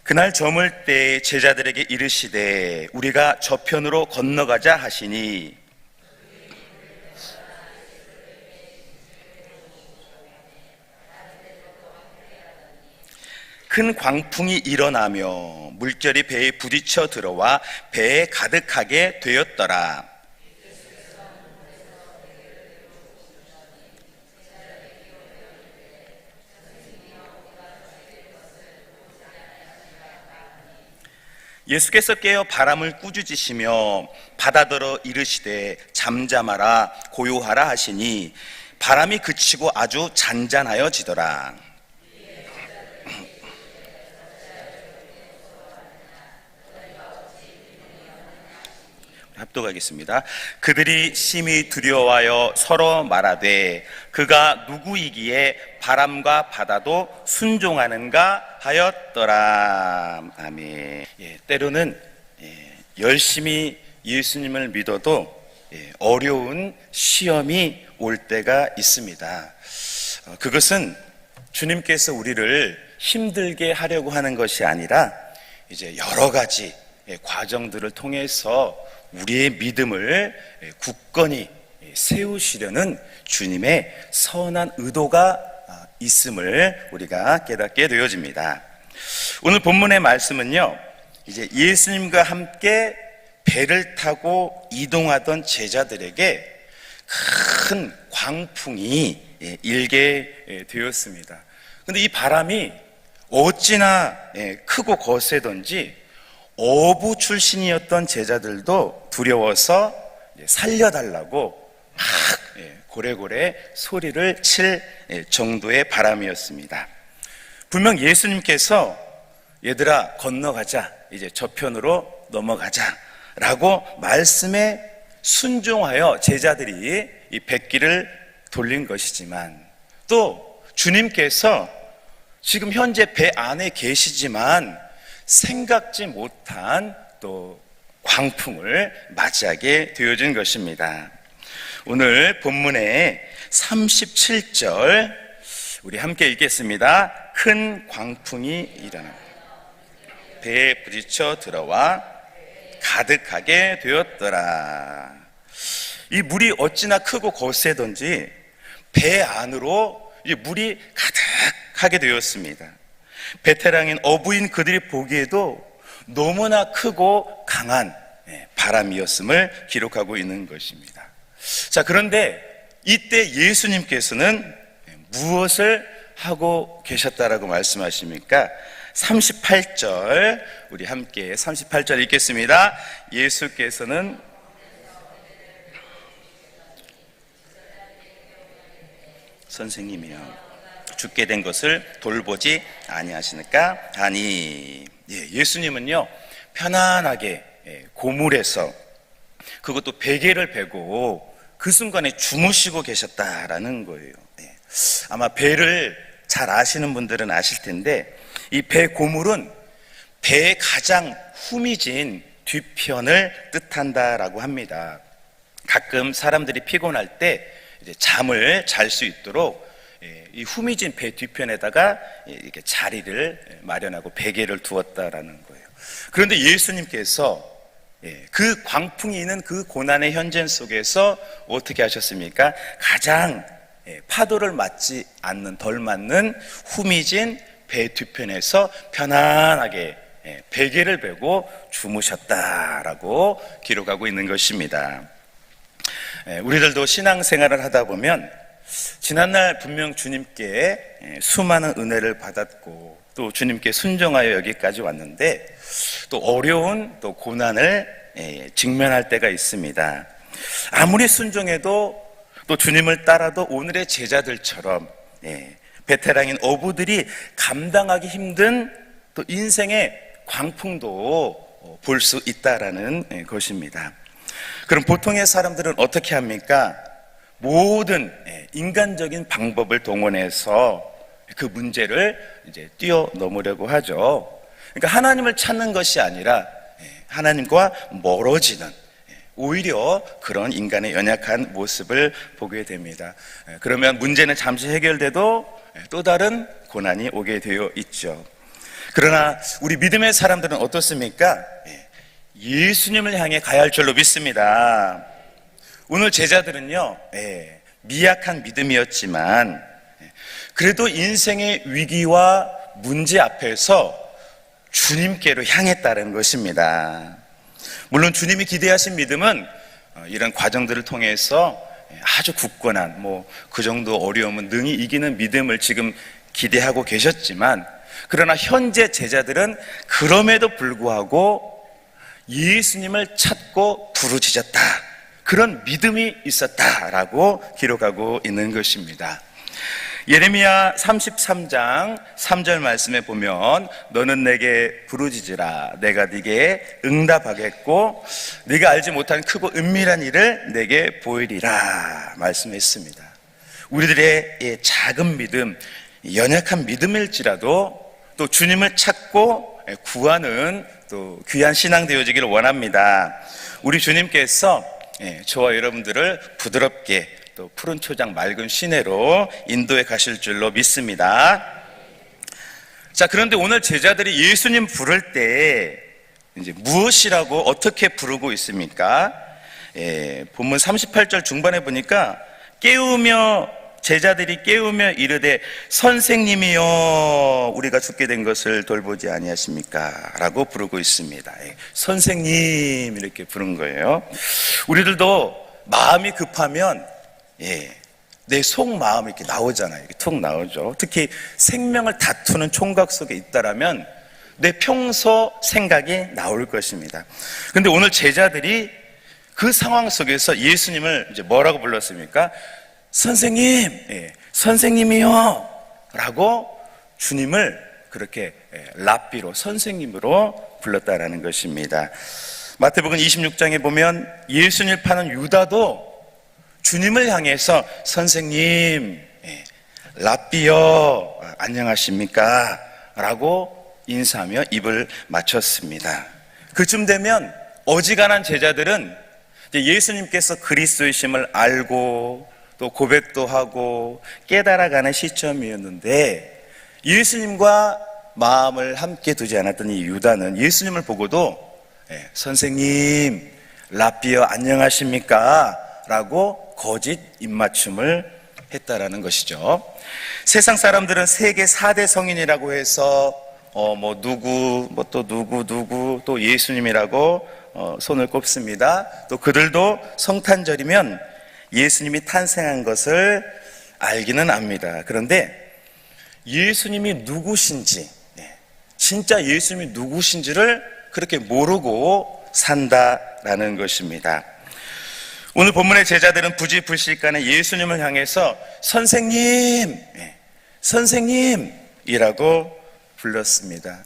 그날 저물 때 제자들에게 이르시되 우리가 저편으로 건너가자 하시니 큰 광풍이 일어나며 물결이 배에 부딪혀 들어와 배에 가득하게 되었더라. 예수께서 깨어 바람을 꾸짖으시며 바다더러 이르시되 잠잠하라 고요하라 하시니 바람이 그치고 아주 잔잔하여지더라. 합독하겠습니다. 그들이 심히 두려워하여 서로 말하되 그가 누구이기에 바람과 바다도 순종하는가 하였더라. 아멘. 때로는 열심히 예수님을 믿어도 어려운 시험이 올 때가 있습니다. 그것은 주님께서 우리를 힘들게 하려고 하는 것이 아니라 이제 여러 가지 과정들을 통해서 우리의 믿음을 굳건히 세우시려는 주님의 선한 의도가 있음을 우리가 깨닫게 되어집니다. 오늘 본문의 말씀은요, 이제 예수님과 함께 배를 타고 이동하던 제자들에게 큰 광풍이 일게 되었습니다. 그런데 이 바람이 어찌나 크고 거세던지 어부 출신이었던 제자들도 두려워서 살려달라고 막 고래고래 소리를 칠 정도의 바람이었습니다. 분명 예수님께서 얘들아 건너가자, 이제 저편으로 넘어가자 라고 말씀에 순종하여 제자들이 이 뱃길을 돌린 것이지만, 또 주님께서 지금 현재 배 안에 계시지만 생각지 못한 또 광풍을 맞이하게 되어진 것입니다. 오늘 본문의 37절 우리 함께 읽겠습니다. 큰 광풍이 일어나 배에 부딪혀 들어와 가득하게 되었더라. 이 물이 어찌나 크고 거세던지 배 안으로 이 물이 가득하게 되었습니다. 베테랑인 어부인 그들이 보기에도 너무나 크고 강한 바람이었음을 기록하고 있는 것입니다. 자, 그런데 이때 예수님께서는 무엇을 하고 계셨다라고 말씀하십니까? 38절 우리 함께 38절 읽겠습니다. 예수께서는 선생님이요 죽게 된 것을 돌보지 아니하시니까 하니. 예수님은요 편안하게 고물에서, 그것도 베개를 베고 그 순간에 주무시고 계셨다라는 거예요. 아마 배를 잘 아시는 분들은 아실 텐데 이 배 고물은 배의 가장 후미진 뒤편을 뜻한다라고 합니다. 가끔 사람들이 피곤할 때 이제 잠을 잘 수 있도록 이 후미진 배 뒤편에다가 이렇게 자리를 마련하고 베개를 두었다라는 거예요. 그런데 예수님께서 그 광풍이 있는 그 고난의 현장 속에서 어떻게 하셨습니까? 가장 파도를 맞지 않는, 덜 맞는 후미진 배 뒤편에서 편안하게 베개를 베고 주무셨다라고 기록하고 있는 것입니다. 우리들도 신앙생활을 하다 보면 지난날 분명 주님께 수많은 은혜를 받았고 또 주님께 순종하여 여기까지 왔는데 또 어려운 또 고난을 직면할 때가 있습니다. 아무리 순종해도 또 주님을 따라도 오늘의 제자들처럼 베테랑인 어부들이 감당하기 힘든 또 인생의 광풍도 볼 수 있다라는 것입니다. 그럼 보통의 사람들은 어떻게 합니까? 모든 인간적인 방법을 동원해서 그 문제를 이제 뛰어넘으려고 하죠. 그러니까 하나님을 찾는 것이 아니라 하나님과 멀어지는, 오히려 그런 인간의 연약한 모습을 보게 됩니다. 그러면 문제는 잠시 해결돼도 또 다른 고난이 오게 되어 있죠. 그러나 우리 믿음의 사람들은 어떻습니까? 예수님을 향해 가야 할 줄로 믿습니다. 오늘 제자들은요, 미약한 믿음이었지만 그래도 인생의 위기와 문제 앞에서 주님께로 향했다는 것입니다. 물론 주님이 기대하신 믿음은 이런 과정들을 통해서 아주 굳건한 그 정도 어려움은 능히 이기는 믿음을 지금 기대하고 계셨지만, 그러나 현재 제자들은 그럼에도 불구하고 예수님을 찾고 부르짖었다, 그런 믿음이 있었다라고 기록하고 있는 것입니다. 예레미야 33장 3절 말씀에 보면 너는 내게 부르짖으라 내가 네게 응답하겠고 네가 알지 못한 크고 은밀한 일을 내게 보이리라 말씀했습니다. 우리들의 작은 믿음, 연약한 믿음일지라도 또 주님을 찾고 구하는 또 귀한 신앙 되어지기를 원합니다. 우리 주님께서 저와 여러분들을 부드럽게 또 푸른 초장 맑은 시내로 인도해 가실 줄로 믿습니다. 자, 그런데 오늘 제자들이 예수님 부를 때 이제 무엇이라고 어떻게 부르고 있습니까? 본문 38절 중반에 보니까 제자들이 깨우며 이르되 선생님이여 우리가 죽게 된 것을 돌보지 아니하십니까? 라고 부르고 있습니다. 선생님 이렇게 부른 거예요. 우리들도 마음이 급하면 내 속마음이 이렇게 나오잖아요. 이렇게 툭 나오죠. 특히 생명을 다투는 총각 속에 있다라면 내 평소 생각이 나올 것입니다. 그런데 오늘 제자들이 그 상황 속에서 예수님을 이제 뭐라고 불렀습니까? 선생님, 선생님이요 라고 주님을 그렇게 랍비로, 선생님으로 불렀다라는 것입니다. 마태복음 26장에 보면 예수님을 파는 유다도 주님을 향해서 선생님, 랍비요, 안녕하십니까? 라고 인사하며 입을 맞췄습니다. 그쯤 되면 어지간한 제자들은 예수님께서 그리스도이심을 알고 또 고백도 하고 깨달아가는 시점이었는데, 예수님과 마음을 함께 두지 않았던 이 유다는 예수님을 보고도 선생님, 랍비요, 안녕하십니까? 라고 거짓 입맞춤을 했다라는 것이죠. 세상 사람들은 세계 4대 성인이라고 해서 누구 또 예수님이라고 손을 꼽습니다. 또 그들도 성탄절이면 예수님이 탄생한 것을 알기는 압니다. 그런데 예수님이 누구신지, 진짜 예수님이 누구신지를 그렇게 모르고 산다라는 것입니다. 오늘 본문의 제자들은 부지불식간에 예수님을 향해서 선생님, 선생님이라고 불렀습니다.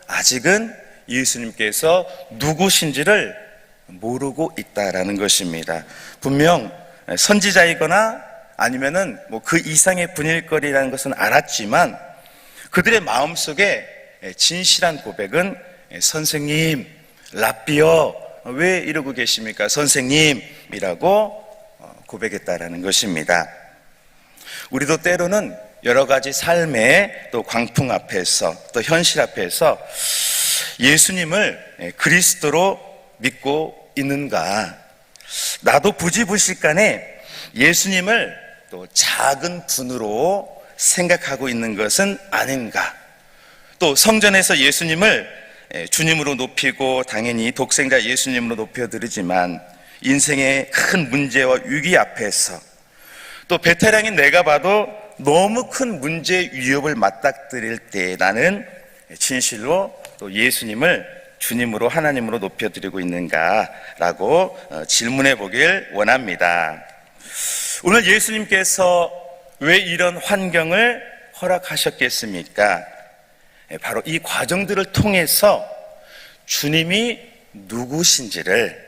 아직은 예수님께서 누구신지를 모르고 있다라는 것입니다. 분명 선지자이거나 아니면은 그 이상의 분일 거리라는 것은 알았지만 그들의 마음속에 진실한 고백은 선생님, 랍비요, 왜 이러고 계십니까? 선생님이라고 고백했다라는 것입니다. 우리도 때로는 여러 가지 삶의 또 광풍 앞에서 또 현실 앞에서 예수님을 그리스도로 믿고 있는가? 나도 부지불식간에 예수님을 또 작은 분으로 생각하고 있는 것은 아닌가? 또 성전에서 예수님을 주님으로 높이고 당연히 독생자 예수님으로 높여드리지만 인생의 큰 문제와 위기 앞에서 또 베테랑인 내가 봐도 너무 큰 문제의 위협을 맞닥뜨릴 때 나는 진실로 또 예수님을 주님으로 하나님으로 높여드리고 있는가라고 질문해 보길 원합니다. 오늘 예수님께서 왜 이런 환경을 허락하셨겠습니까? 바로 이 과정들을 통해서 주님이 누구신지를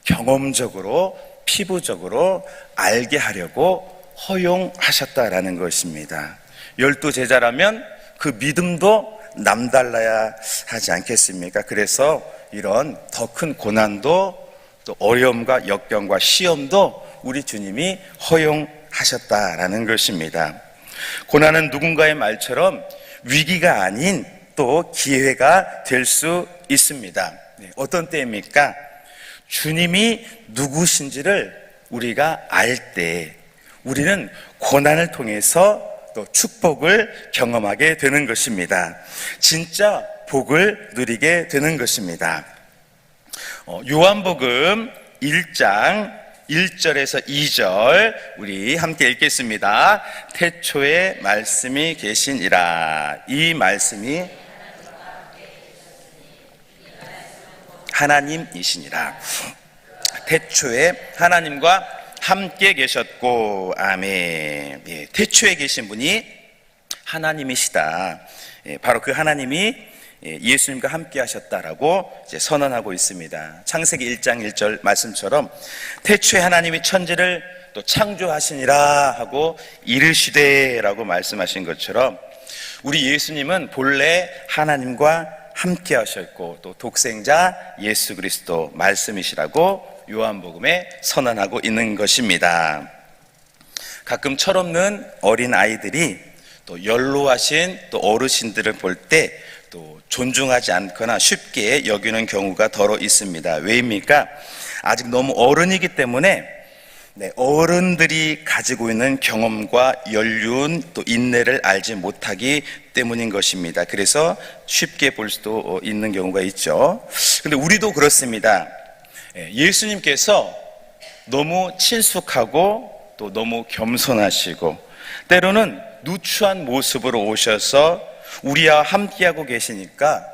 경험적으로 피부적으로 알게 하려고 허용하셨다라는 것입니다. 12 제자라면 그 믿음도 남달라야 하지 않겠습니까? 그래서 이런 더 큰 고난도 또 어려움과 역경과 시험도 우리 주님이 허용하셨다라는 것입니다. 고난은 누군가의 말처럼 위기가 아닌 또 기회가 될 수 있습니다. 어떤 때입니까? 주님이 누구신지를 우리가 알 때 우리는 고난을 통해서 또 축복을 경험하게 되는 것입니다. 진짜 복을 누리게 되는 것입니다. 요한복음 1장 1절에서 2절 우리 함께 읽겠습니다. 태초에 말씀이 계시니라. 이 말씀이 하나님이시니라. 태초에 하나님과 함께 계셨고, 아멘. 예, 태초에 계신 분이 하나님이시다. 예, 바로 그 하나님이 예수님과 함께 하셨다라고 이제 선언하고 있습니다. 창세기 1장 1절 말씀처럼 태초에 하나님이 천지를 또 창조하시니라 하고 이르시되라고 말씀하신 것처럼 우리 예수님은 본래 하나님과 함께 하셨고 또 독생자 예수 그리스도 말씀이시라고 요한복음에 선언하고 있는 것입니다. 가끔 철없는 어린 아이들이 또 연로하신 또 어르신들을 볼 때 또 존중하지 않거나 쉽게 여기는 경우가 더러 있습니다. 왜입니까? 아직 너무 어른이기 때문에 어른들이 가지고 있는 경험과 연륜 또 인내를 알지 못하기 때문인 것입니다. 그래서 쉽게 볼 수도 있는 경우가 있죠. 근데 우리도 그렇습니다. 예수님께서 너무 친숙하고 또 너무 겸손하시고 때로는 누추한 모습으로 오셔서 우리와 함께하고 계시니까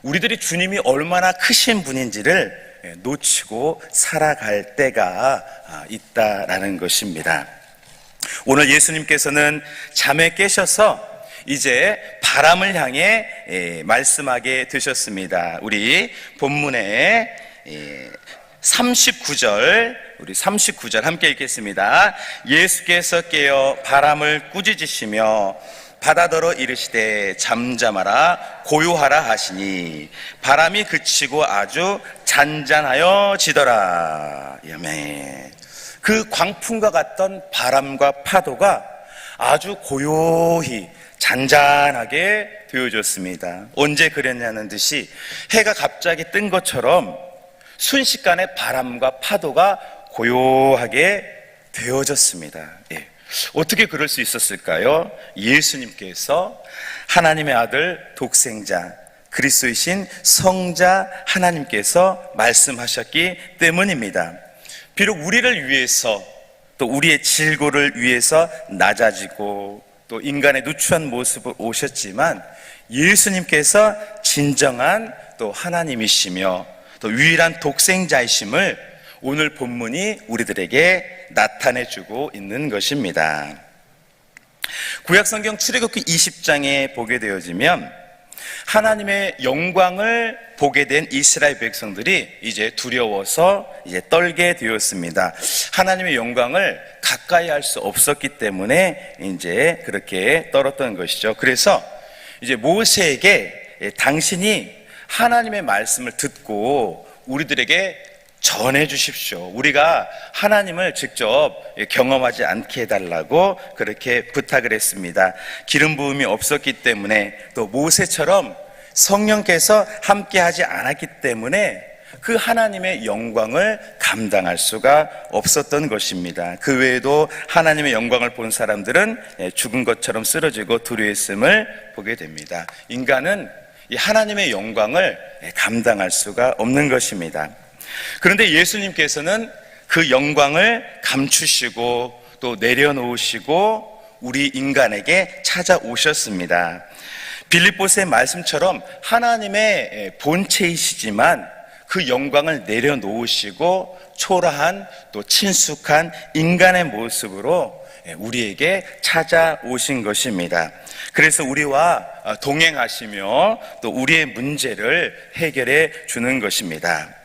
우리들이 주님이 얼마나 크신 분인지를 놓치고 살아갈 때가 있다라는 것입니다. 오늘 예수님께서는 잠에 깨셔서 이제 바람을 향해 말씀하게 되셨습니다. 우리 본문에 39절 우리 39절 함께 읽겠습니다. 예수께서 깨어 바람을 꾸짖으시며 바다더러 이르시되 잠잠하라 고요하라 하시니 바람이 그치고 아주 잔잔하여지더라. 아멘. 그 광풍과 같던 바람과 파도가 아주 고요히 잔잔하게 되어졌습니다. 언제 그랬냐는 듯이 해가 갑자기 뜬 것처럼 순식간에 바람과 파도가 고요하게 되어졌습니다. 예. 어떻게 그럴 수 있었을까요? 예수님께서 하나님의 아들 독생자 그리스도이신 성자 하나님께서 말씀하셨기 때문입니다. 비록 우리를 위해서 또 우리의 질고를 위해서 낮아지고 또 인간의 누추한 모습을 오셨지만 예수님께서 진정한 또 하나님이시며 또 유일한 독생자이심을 오늘 본문이 우리들에게 나타내주고 있는 것입니다. 구약성경 출애굽기 20장에 보게 되어지면 하나님의 영광을 보게 된 이스라엘 백성들이 이제 두려워서 이제 떨게 되었습니다. 하나님의 영광을 가까이 할 수 없었기 때문에 이제 그렇게 떨었던 것이죠. 그래서 이제 모세에게 당신이 하나님의 말씀을 듣고 우리들에게 전해 주십시오. 우리가 하나님을 직접 경험하지 않게 해달라고 그렇게 부탁을 했습니다. 기름 부음이 없었기 때문에 또 모세처럼 성령께서 함께 하지 않았기 때문에 그 하나님의 영광을 감당할 수가 없었던 것입니다. 그 외에도 하나님의 영광을 본 사람들은 죽은 것처럼 쓰러지고 두려워했음을 보게 됩니다. 인간은 이 하나님의 영광을 감당할 수가 없는 것입니다. 그런데 예수님께서는 그 영광을 감추시고 또 내려놓으시고 우리 인간에게 찾아오셨습니다. 빌립보서의 말씀처럼 하나님의 본체이시지만 그 영광을 내려놓으시고 초라한 또 친숙한 인간의 모습으로 우리에게 찾아오신 것입니다. 그래서 우리와 동행하시며 또 우리의 문제를 해결해 주는 것입니다.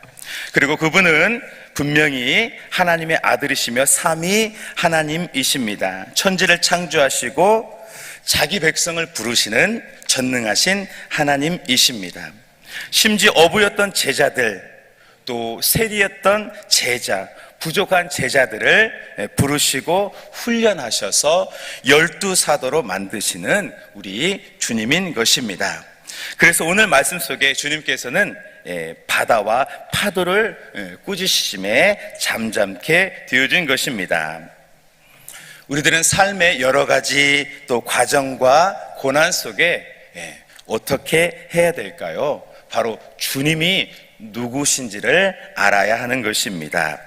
그리고 그분은 분명히 하나님의 아들이시며 삼위 하나님이십니다. 천지를 창조하시고 자기 백성을 부르시는 전능하신 하나님이십니다. 심지어 어부였던 제자들 또 세리였던 제자 부족한 제자들을 부르시고 훈련하셔서 12 사도로 만드시는 우리 주님인 것입니다. 그래서 오늘 말씀 속에 주님께서는 바다와 파도를 꾸짖으심에 잠잠케 되어진 것입니다. 우리들은 삶의 여러 가지 또 과정과 고난 속에 어떻게 해야 될까요? 바로 주님이 누구신지를 알아야 하는 것입니다.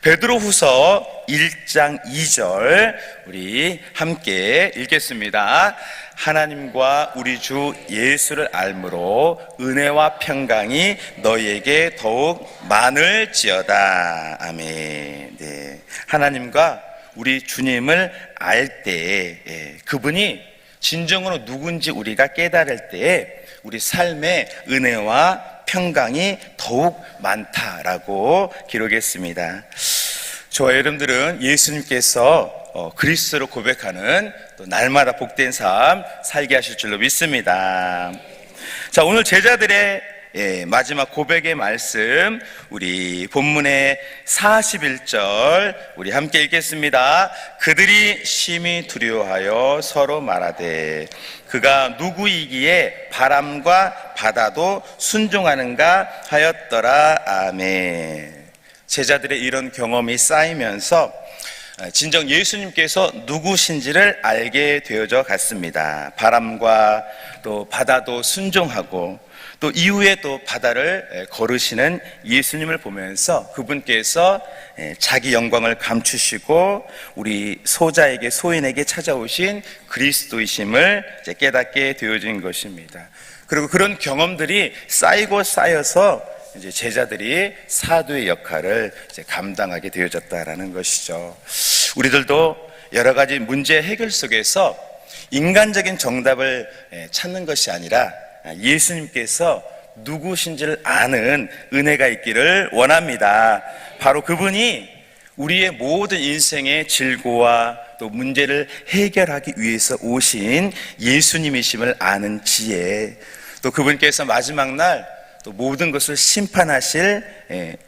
베드로후서 1장 2절 우리 함께 읽겠습니다. 하나님과 우리 주 예수를 알므로 은혜와 평강이 너희에게 더욱 많을지어다. 아멘. 네. 하나님과 우리 주님을 알 때에 그분이 진정으로 누군지 우리가 깨달을 때에 우리 삶의 은혜와 평강이 더욱 많다라고 기록했습니다. 저와 여러분들은 예수님께서 그리스도로 고백하는 또 날마다 복된 삶 살게 하실 줄로 믿습니다. 자, 오늘 제자들의 마지막 고백의 말씀 우리 본문의 41절 우리 함께 읽겠습니다. 그들이 심히 두려워하여 서로 말하되 그가 누구이기에 바람과 바다도 순종하는가 하였더라. 아멘. 제자들의 이런 경험이 쌓이면서 진정 예수님께서 누구신지를 알게 되어져 갔습니다. 바람과 또 바다도 순종하고 또 이후에 또 바다를 걸으시는 예수님을 보면서 그분께서 자기 영광을 감추시고 우리 소자에게 소인에게 찾아오신 그리스도이심을 깨닫게 되어진 것입니다. 그리고 그런 경험들이 쌓이고 쌓여서 이제 제자들이 사도의 역할을 이제 감당하게 되어졌다라는 것이죠. 우리들도 여러 가지 문제 해결 속에서 인간적인 정답을 찾는 것이 아니라 예수님께서 누구신지를 아는 은혜가 있기를 원합니다. 바로 그분이 우리의 모든 인생의 질고와 또 문제를 해결하기 위해서 오신 예수님이심을 아는 지혜, 또 그분께서 마지막 날 또 모든 것을 심판하실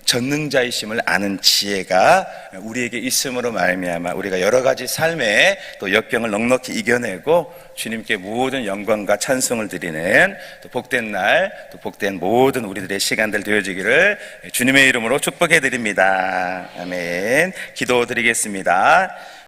전능자이심을 아는 지혜가 우리에게 있음으로 말미암아 우리가 여러 가지 삶의 또 역경을 넉넉히 이겨내고 주님께 모든 영광과 찬송을 드리는 또 복된 날, 또 복된 모든 우리들의 시간들 되어지기를 주님의 이름으로 축복해 드립니다. 아멘. 기도드리겠습니다.